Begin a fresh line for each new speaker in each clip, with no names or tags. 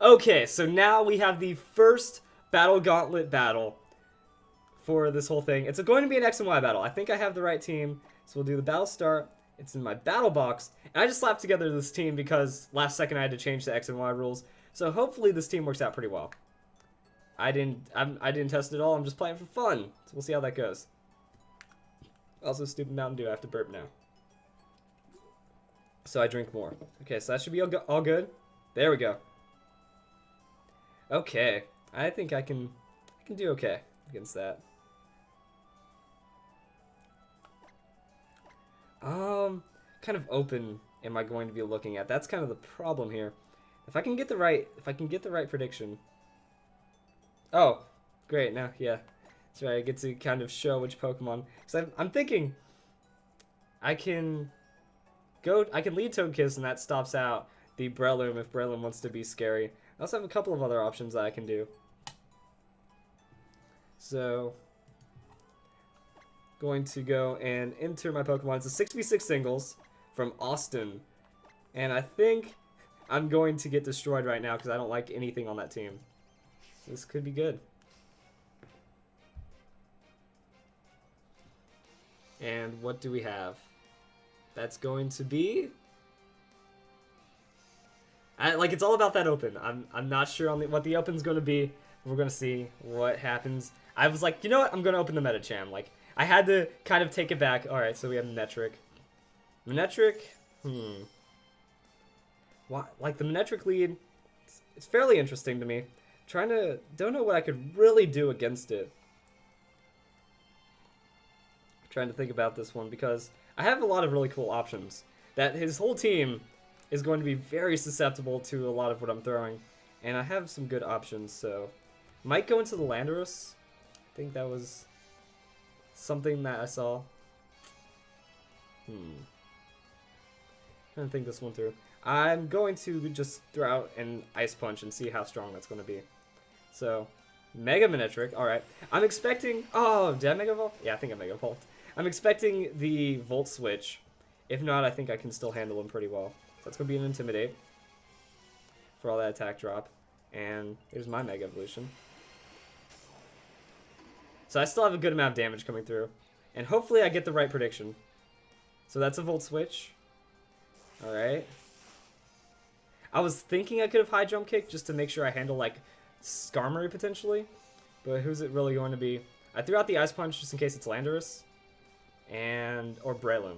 Okay, so now we have the first Battle Gauntlet battle for this whole thing. It's going to be an X and Y battle. I think I have the right team, so we'll do the battle start. It's in my battle box, and I just slapped together this team because last second I had to change the X and Y rules. So hopefully this team works out pretty well. I didn't test it all. I'm just playing for fun. So we'll see how that goes. Also, stupid Mountain Dew. I have to burp now. So I drink more. Okay, so that should be all good. There we go. Okay, I think I can do okay against that. Kind of open am I going to be looking at? That's kind of the problem here. If I can get the right prediction. Oh, great. Now, yeah. That's right. I get to kind of show which Pokemon. Because I'm thinking I can lead Togekiss and that stops out the Breloom if Breloom wants to be scary. I also have a couple of other options that I can do. So, going to go and enter my Pokemon. It's a 6v6 singles from Austin. And I think I'm going to get destroyed right now because I don't like anything on that team. So this could be good. And what do we have? That's going to be... it's all about that open. I'm not sure on what the open's going to be. We're going to see what happens. I was like, you know what? I'm going to open the Metacham. Like, I had to kind of take it back. All right, so we have Manectric. Manectric, Like, the Manectric lead, it's fairly interesting to me. Don't know what I could really do against it. Trying to think about this one because I have a lot of really cool options. That his whole team is going to be very susceptible to a lot of what I'm throwing. And I have some good options, so... Might go into the Landorus. I think that was something that I saw. Trying to think this one through. I'm going to just throw out an Ice Punch and see how strong that's going to be. So, Mega Manectric. Alright. I'm expecting... Oh, did I Mega Evolve? Yeah, I think I Mega Evolved. I'm expecting the Volt Switch. If not, I think I can still handle him pretty well. So that's going to be an Intimidate for all that attack drop. And here's my Mega Evolution. So I still have a good amount of damage coming through. And hopefully I get the right prediction. So that's a Volt Switch. Alright. I was thinking I could have High Jump Kick just to make sure I handle, like, Skarmory potentially. But who's it really going to be? I threw out the Ice Punch just in case it's Landorus. Or Breloom.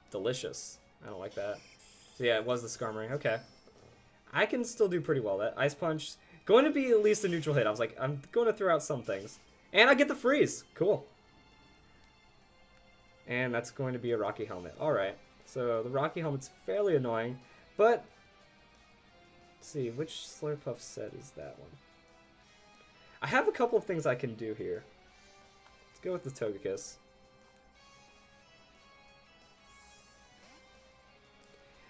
Delicious. I don't like that. So yeah, it was the Skarmory. Okay. I can still do pretty well. That Ice Punch, going to be at least a neutral hit. I was like, I'm going to throw out some things. And I get the freeze. Cool. And that's going to be a Rocky Helmet. Alright. So the Rocky Helmet's fairly annoying. But, let's see, which Slurpuff set is that one? I have a couple of things I can do here. Let's go with the Togekiss.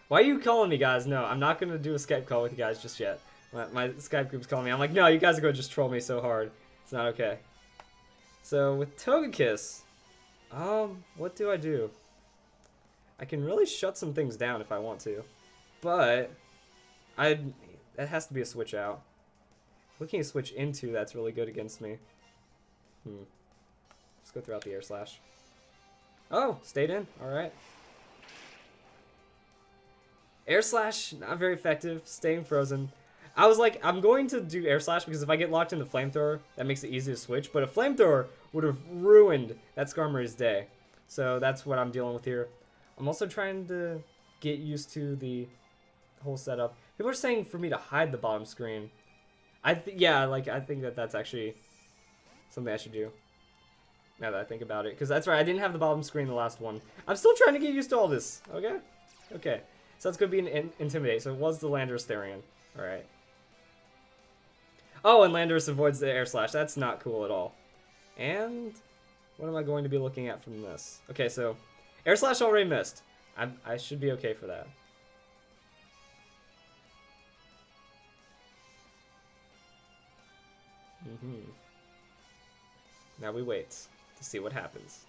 Why are you calling me, guys? No, I'm not going to do a Skype call with you guys just yet. My Skype group's calling me. I'm like, no, you guys are going to just troll me so hard. It's not okay. So, with Togekiss, what do I do? I can really shut some things down if I want to. But, that has to be a switch out. Looking at switch into, that's really good against me. Let's go throughout the Air Slash. Oh, stayed in. Alright. Air Slash, not very effective. Staying frozen. I was like, I'm going to do Air Slash because if I get locked into Flamethrower, that makes it easy to switch. But a Flamethrower would have ruined that Skarmory's day. So that's what I'm dealing with here. I'm also trying to get used to the whole setup. People are saying for me to hide the bottom screen. I think that that's actually something I should do. Now that I think about it. Because that's right, I didn't have the bottom screen the last one. I'm still trying to get used to all this. Okay? Okay. So that's going to be an Intimidate. So it was the Landorus Therian. Alright. Oh, and Landorus avoids the Air Slash. That's not cool at all. And what am I going to be looking at from this? Okay, so Air Slash already missed. I should be okay for that. Now we wait to see what happens.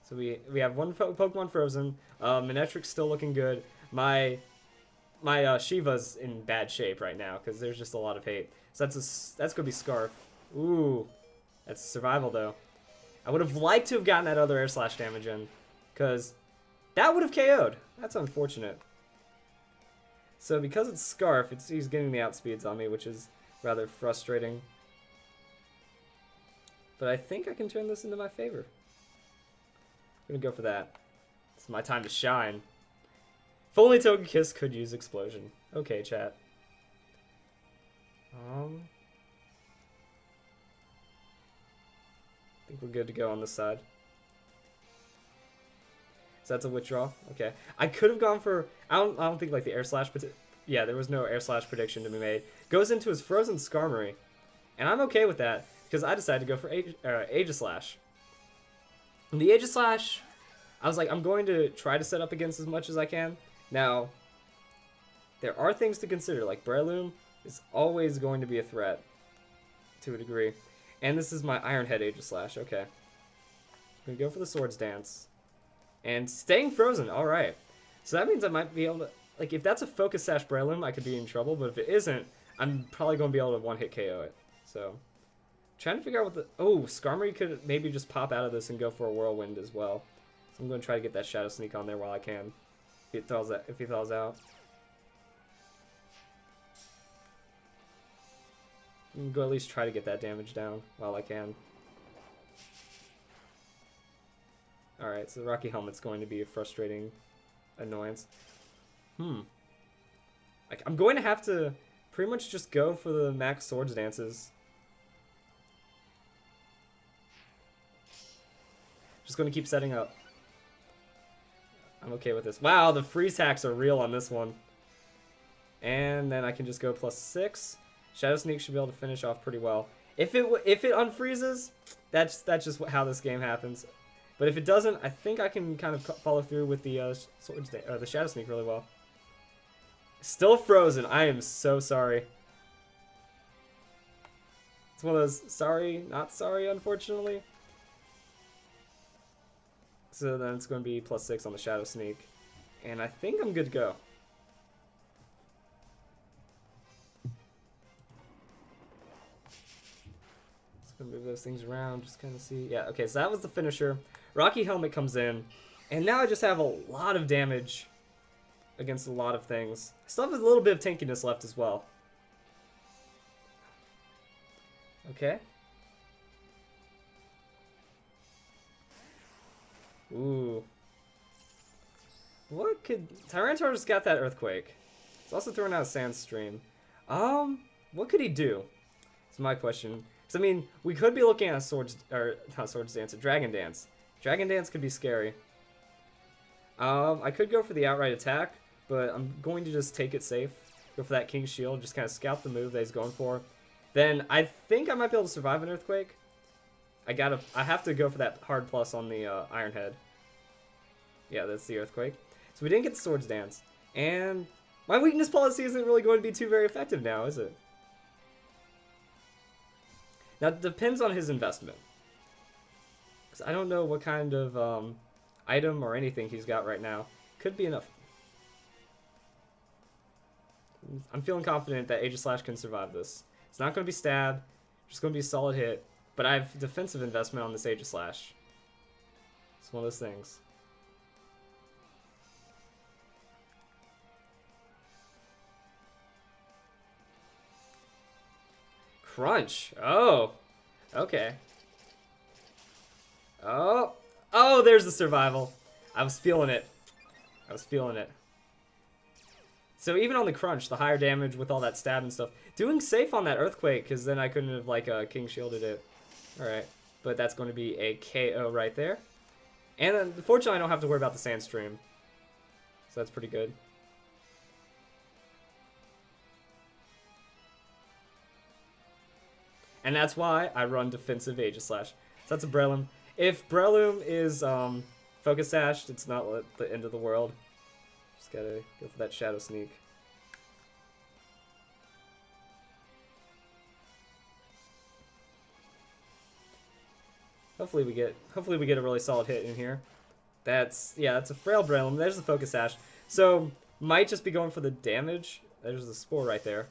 So we have one Pokemon frozen. Manectric's still looking good. My my Shiva's in bad shape right now because there's just a lot of hate. So that's gonna be Scarf. Ooh, that's survival though. I would have liked to have gotten that other air slash damage in, because that would have KO'd. That's unfortunate. So because it's Scarf, he's getting the outspeeds on me, which is rather frustrating. But I think I can turn this into my favor. I'm gonna go for that. It's my time to shine. If only Togekiss could use Explosion. Okay, chat. I think we're good to go on this side. So that's a withdrawal. Okay. I could have gone for... I don't think like the air slash... Yeah, there was no air slash prediction to be made. Goes into his frozen Skarmory. And I'm okay with that, because I decided to go for Aegislash. And the Aegislash, I was like, I'm going to try to set up against as much as I can. Now, there are things to consider, like Breloom is always going to be a threat, to a degree. And this is my Iron Head Aegislash, okay. I'm going to go for the Swords Dance. And staying frozen, alright. So that means I might be able to, like, if that's a Focus Sash Breloom, I could be in trouble, but if it isn't, I'm probably going to be able to one-hit KO it. So, trying to figure out what the... Oh, Skarmory could maybe just pop out of this and go for a Whirlwind as well. So I'm going to try to get that Shadow Sneak on there while I can. If he thaws out. I'm going to go at least try to get that damage down while I can. Alright, so the Rocky Helmet's going to be a frustrating annoyance. Like, I'm going to have to pretty much just go for the max Swords Dances. Just going to keep setting up. I'm okay with this. Wow, the freeze hacks are real on this one. And then I can just go +6. Shadow Sneak should be able to finish off pretty well. If it unfreezes, that's just how this game happens. But if it doesn't, I think I can kind of follow through with the the Shadow Sneak really well. Still frozen. I am so sorry. It's one of those sorry, not sorry, unfortunately. So then it's going to be +6 on the Shadow Sneak. And I think I'm good to go. Just going to move those things around, just kind of see. Yeah, okay, so that was the finisher. Rocky Helmet comes in. And now I just have a lot of damage against a lot of things. I still have a little bit of tankiness left as well. Okay. Ooh. What could... Tyranitar just got that Earthquake. He's also throwing out a Sandstream. What could he do? That's my question. Because, I mean, we could be looking at a not Swords Dance, a Dragon Dance. Dragon Dance could be scary. I could go for the outright attack, but I'm going to just take it safe. Go for that King's Shield, just kind of scout the move that he's going for. Then I think I might be able to survive an Earthquake. I have to go for that hard plus on the Iron Head. Yeah, that's the Earthquake. So we didn't get the Swords Dance. And my weakness policy isn't really going to be too very effective now, is it? Now, it depends on his investment. Because I don't know what kind of item or anything he's got right now. Could be enough. I'm feeling confident that Aegislash can survive this. It's not going to be stab. Just going to be a solid hit. But I have defensive investment on this Aegislash. It's one of those things. Crunch. Oh. Okay. Oh. Oh, there's the survival. I was feeling it. I was feeling it. So even on the crunch, the higher damage with all that stab and stuff, doing safe on that Earthquake, because then I couldn't have, like, King Shielded it. Alright. But that's going to be a KO right there. And then, fortunately, I don't have to worry about the Sandstream. So that's pretty good. And that's why I run defensive Aegislash. So that's a Breloom. If Breloom is Focus Sashed, it's not the end of the world. Just gotta go for that Shadow Sneak. Hopefully we get a really solid hit in here. That's a frail Breloom. There's the Focus Sash. So Might just be going for the damage. There's the Spore right there.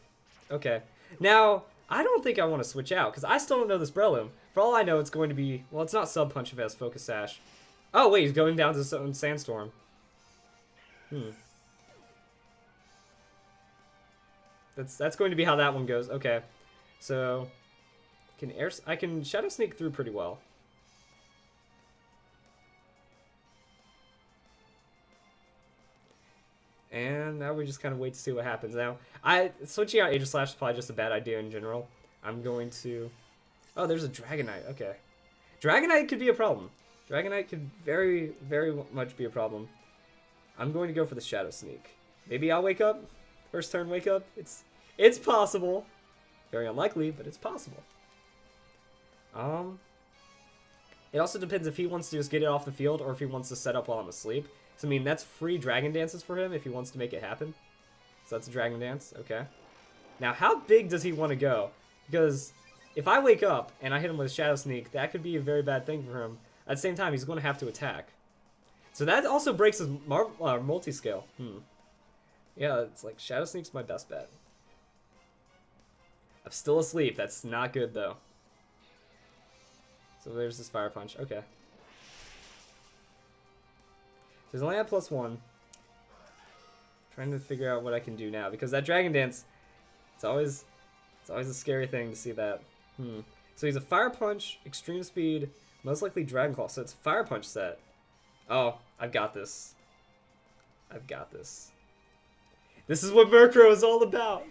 Okay. Now, I don't think I want to switch out, because I still don't know this Breloom. For all I know, it's going to be... Well, it's not Sub Punch if it has Focus Sash. Oh, wait, he's going down to his own Sandstorm. That's going to be how that one goes. Okay. So, I can Shadow Sneak through pretty well. And now we just kind of wait to see what happens. Now, switching out Aegis Slash is probably just a bad idea in general. I'm going to... Oh, there's a Dragonite. Okay. Dragonite could be a problem. Dragonite could very, very much be a problem. I'm going to go for the Shadow Sneak. Maybe I'll wake up. First turn wake up. It's possible. Very unlikely, but it's possible. It also depends if he wants to just get it off the field or if he wants to set up while I'm asleep. So, I mean, that's free Dragon Dances for him if he wants to make it happen. So that's a Dragon Dance. Okay. Now, how big does he want to go? Because if I wake up and I hit him with a Shadow Sneak, that could be a very bad thing for him. At the same time, he's going to have to attack. So that also breaks his multi-scale. Yeah, it's like Shadow Sneak's my best bet. I'm still asleep. That's not good, though. So there's this Fire Punch. Okay. So he's only at +1. Trying to figure out what I can do now. Because that Dragon Dance, it's always a scary thing to see that. So he's a Fire Punch, Extreme Speed, most likely Dragon Claw. So it's a Fire Punch set. Oh, I've got this. I've got this. This is what Murkrow is all about.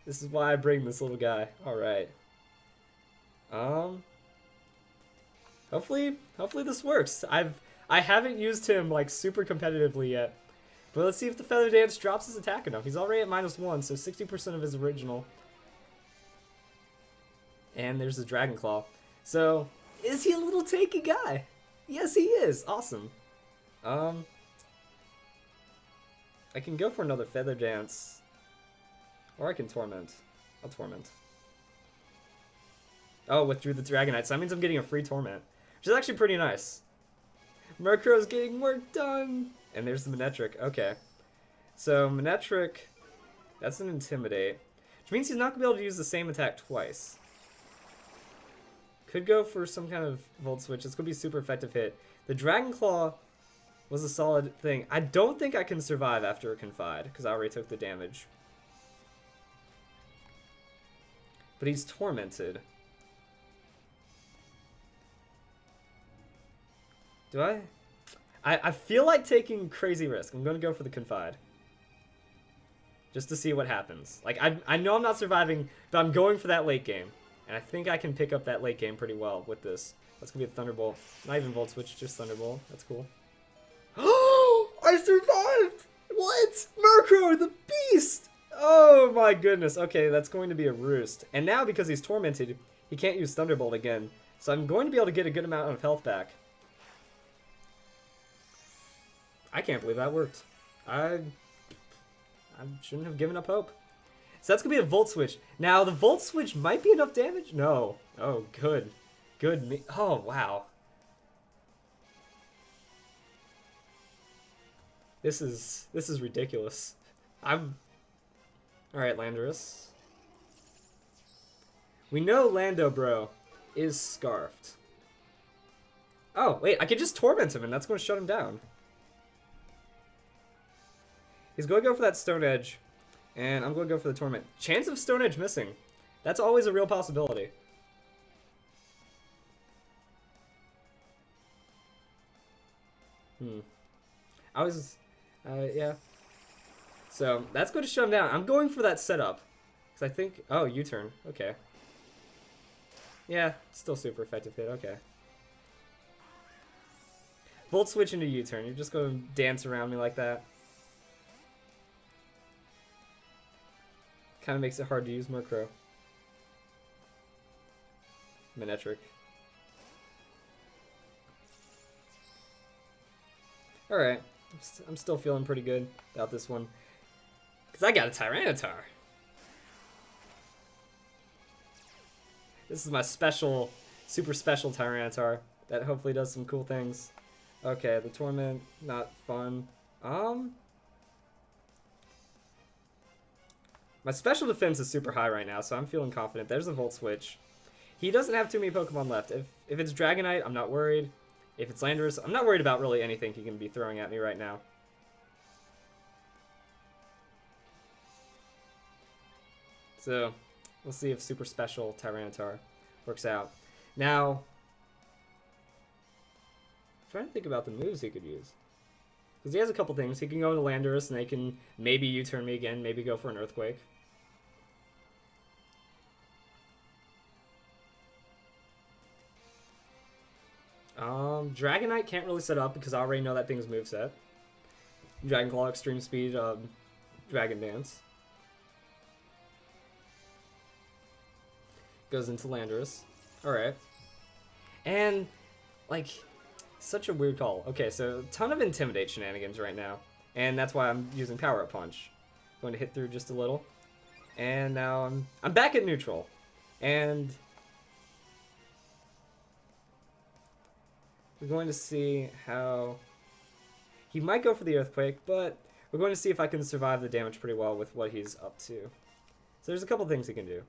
This is why I bring this little guy. Alright. Hopefully this works. I haven't used him like super competitively yet. But let's see if the Feather Dance drops his attack enough. He's already at -1, so 60% of his original. And there's the Dragon Claw. So, is he a little tanky guy? Yes, he is. Awesome. I can go for another Feather Dance. Or I can Torment. I'll Torment. Oh, withdrew the Dragonite. So that means I'm getting a free Torment. Which is actually pretty nice. Murkrow's getting work done. And there's the Manectric. Okay. So, Manectric, that's an Intimidate. Which means he's not going to be able to use the same attack twice. Could go for some kind of Volt Switch. It's going to be a super effective hit. The Dragon Claw was a solid thing. I don't think I can survive after a Confide, because I already took the damage. But he's Tormented. Do I feel like taking crazy risk. I'm going to go for the Confide. Just to see what happens. Like, I know I'm not surviving, but I'm going for that late game. And I think I can pick up that late game pretty well with this. That's going to be a Thunderbolt. Not even Volt Switch, just Thunderbolt. That's cool. Oh! I survived! What? Murkrow, the beast! Oh my goodness. Okay, that's going to be a Roost. And now, because he's Tormented, he can't use Thunderbolt again. So I'm going to be able to get a good amount of health back. I can't believe that worked. I shouldn't have given up hope. So that's going to be a Volt Switch. Now, the Volt Switch might be enough damage? No. Oh, good. Good. Oh, wow. This is ridiculous. Alright, Landorus. We know Lando, bro, is Scarfed. Oh, wait, I could just Torment him, and that's going to shut him down. He's going to go for that Stone Edge, and I'm going to go for the Torment. Chance of Stone Edge missing. That's always a real possibility. Yeah. So, that's going to shut him down. I'm going for that setup. Because I think... Oh, U-turn. Okay. Yeah, still super effective hit. Okay. Volt Switch into U-turn. You're just going to dance around me like that. Kind of makes it hard to use Murkrow. Manectric. Alright. I'm still feeling pretty good about this one. Because I got a Tyranitar. This is my special, super special Tyranitar that hopefully does some cool things. Okay, the Torment, not fun. My special defense is super high right now, so I'm feeling confident. There's a Volt Switch. He doesn't have too many Pokemon left. If it's Dragonite, I'm not worried. If it's Landorus, I'm not worried about really anything he can be throwing at me right now. So, we'll see if Super Special Tyranitar works out. Now, I'm trying to think about the moves he could use. Because he has a couple things. He can go into Landorus, and they can maybe U-turn me again, maybe go for an Earthquake. Dragonite can't really set up because I already know that thing's moveset. Dragon Claw, Extreme Speed, Dragon Dance. Goes into Landorus. Alright. And, like, such a weird call. Okay, so ton of Intimidate shenanigans right now. And that's why I'm using Power Up Punch. Going to hit through just a little. And now I'm back at neutral. And we're going to see how he might go for the Earthquake, but we're going to see if I can survive the damage pretty well with what he's up to. So there's a couple things he can do.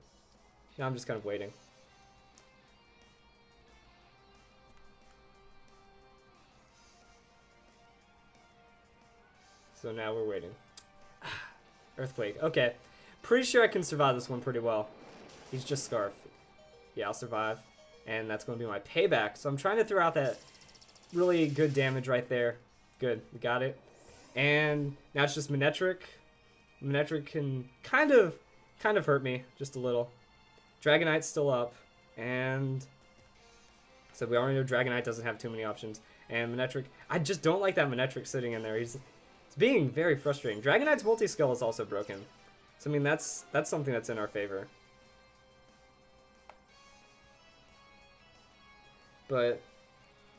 Now I'm just kind of waiting. So now we're waiting. Earthquake. Okay. Pretty sure I can survive this one pretty well. He's just Scarf. Yeah, I'll survive. And that's going to be my payback. So I'm trying to throw out that really good damage right there. Good. We got it. And now it's just Manectric. Manectric can kind of hurt me. Just a little. Dragonite's still up. And so we already know Dragonite doesn't have too many options. And Manectric, I just don't like that Manectric sitting in there. It's being very frustrating. Dragonite's multi-skill is also broken. So I mean that's something that's in our favor. But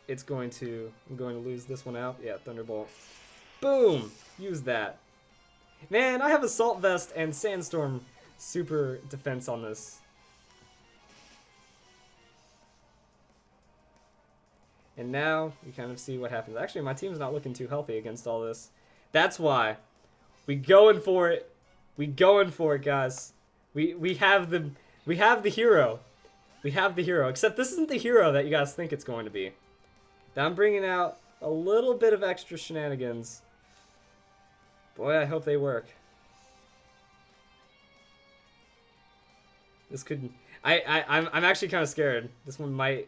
I'm going to lose this one out. Yeah, Thunderbolt. Boom! Use that. Man, I have Assault Vest and Sandstorm super defense on this. And now you kind of see what happens. Actually, my team's not looking too healthy against all this. That's why. We going for it. We going for it, guys. We have the hero. We have the hero. Except this isn't the hero that you guys think it's going to be. Now I'm bringing out a little bit of extra shenanigans. Boy, I hope they work. This could... I'm actually kind of scared. This one might...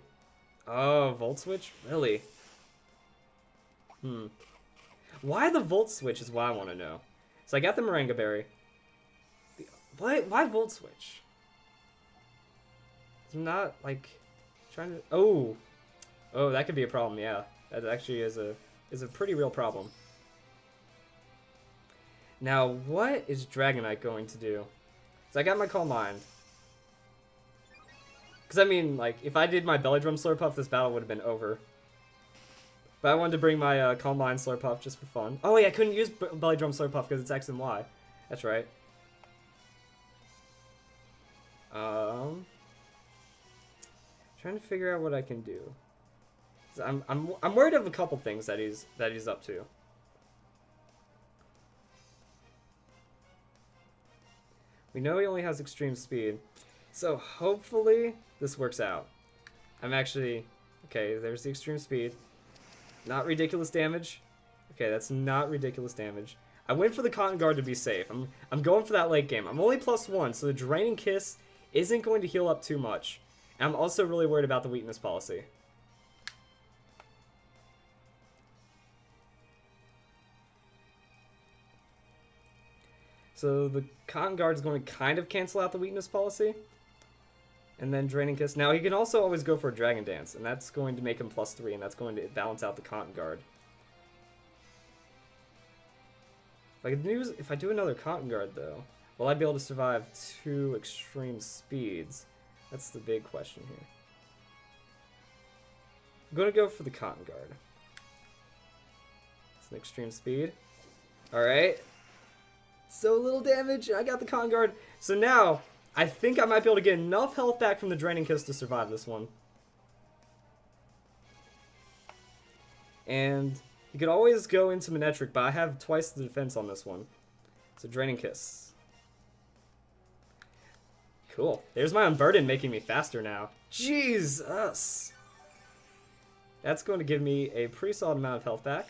Oh, Volt Switch? Really? Why the Volt Switch is what I want to know. So I got the Moringa Berry. Why Volt Switch? I'm not, like, trying to... Oh, that could be a problem, yeah. That actually is a pretty real problem. Now, what is Dragonite going to do? So I got my Calm Mind. Because, I mean, like, if I did my Belly Drum Slurpuff, this battle would have been over. But I wanted to bring my Calm Mind Slurpuff just for fun. Oh, wait, I couldn't use Belly Drum Slurpuff because it's X and Y. That's right. Trying to figure out what I can do. I'm worried of a couple things that he's up to. We know he only has extreme speed, so hopefully this works out. I'm actually okay. There's the extreme speed. Not ridiculous damage. Okay, that's not ridiculous damage. I went for the Cotton Guard to be safe. I'm going for that late game. I'm only +1, so the Draining Kiss isn't going to heal up too much. And I'm also really worried about the weakness policy. So the Cotton Guard is going to kind of cancel out the weakness policy. And then Draining Kiss. Now he can also always go for a Dragon Dance, and that's going to make him +3, and that's going to balance out the Cotton Guard. If I do another Cotton Guard though, will I be able to survive 2 extreme speeds? That's the big question here. I'm going to go for the Cotton Guard. It's an extreme speed. Alright. So little damage. I got the Cotton Guard. So now, I think I might be able to get enough health back from the Draining Kiss to survive this one. And he could always go into Manectric, but I have twice the defense on this one. So Draining Kiss. Cool. There's my Unburden making me faster now. Jesus! That's going to give me a pretty solid amount of health back.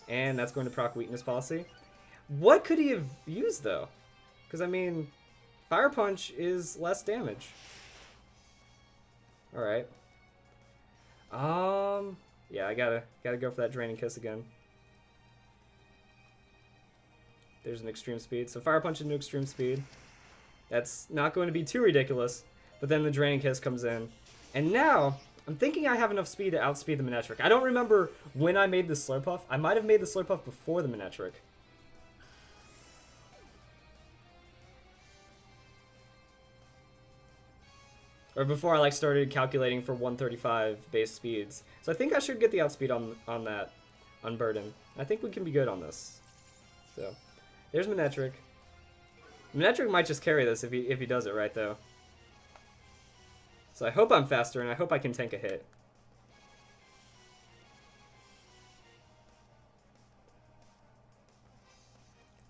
And that's going to proc Weakness Policy. What could he have used, though? Because, I mean, Fire Punch is less damage. Alright. Yeah, I gotta go for that Draining Kiss again. There's an Extreme Speed. So Fire Punch into Extreme Speed. That's not going to be too ridiculous. But then the Draining Kiss comes in. And now, I'm thinking I have enough speed to outspeed the Manectric. I don't remember when I made the Slurpuff. I might have made the Slurpuff before the Manectric. Or before I started calculating for 135 base speeds. So I think I should get the outspeed on that Unburden. I think we can be good on this. So there's Manectric. Manectric might just carry this if he does it right though. So I hope I'm faster and I hope I can tank a hit.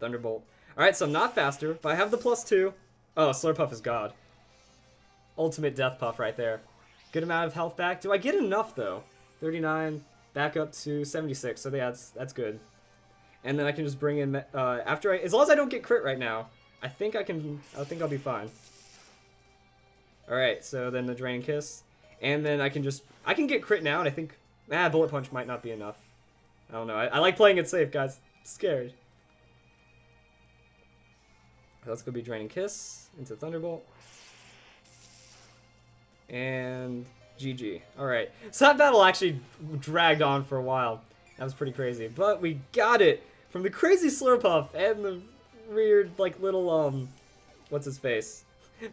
Thunderbolt. Alright, so I'm not faster, but I have the +2. Oh, Slurpuff is God. Ultimate Death Puff right there. Good amount of health back. Do I get enough though? 39, back up to 76. So yeah, that's good. And then I can just bring in as long as I don't get crit right now, I think I'll be fine. All right, so then the Draining Kiss, and then I can get crit now, and I think Bullet Punch might not be enough. I don't know. I like playing it safe, guys. I'm scared. Let's go be Draining Kiss into Thunderbolt. And GG. Alright. So that battle actually dragged on for a while. That was pretty crazy. But we got it from the crazy Slurpuff and the weird, little, what's his face?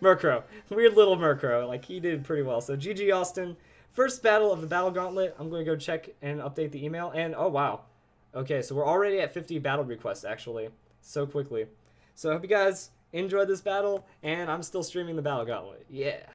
Murkrow. Weird little Murkrow. He did pretty well. So GG, Austin. First battle of the Battle Gauntlet. I'm going to go check and update the email. And, oh, wow. Okay, so we're already at 50 battle requests, actually. So quickly. So I hope you guys enjoyed this battle. And I'm still streaming the Battle Gauntlet. Yeah.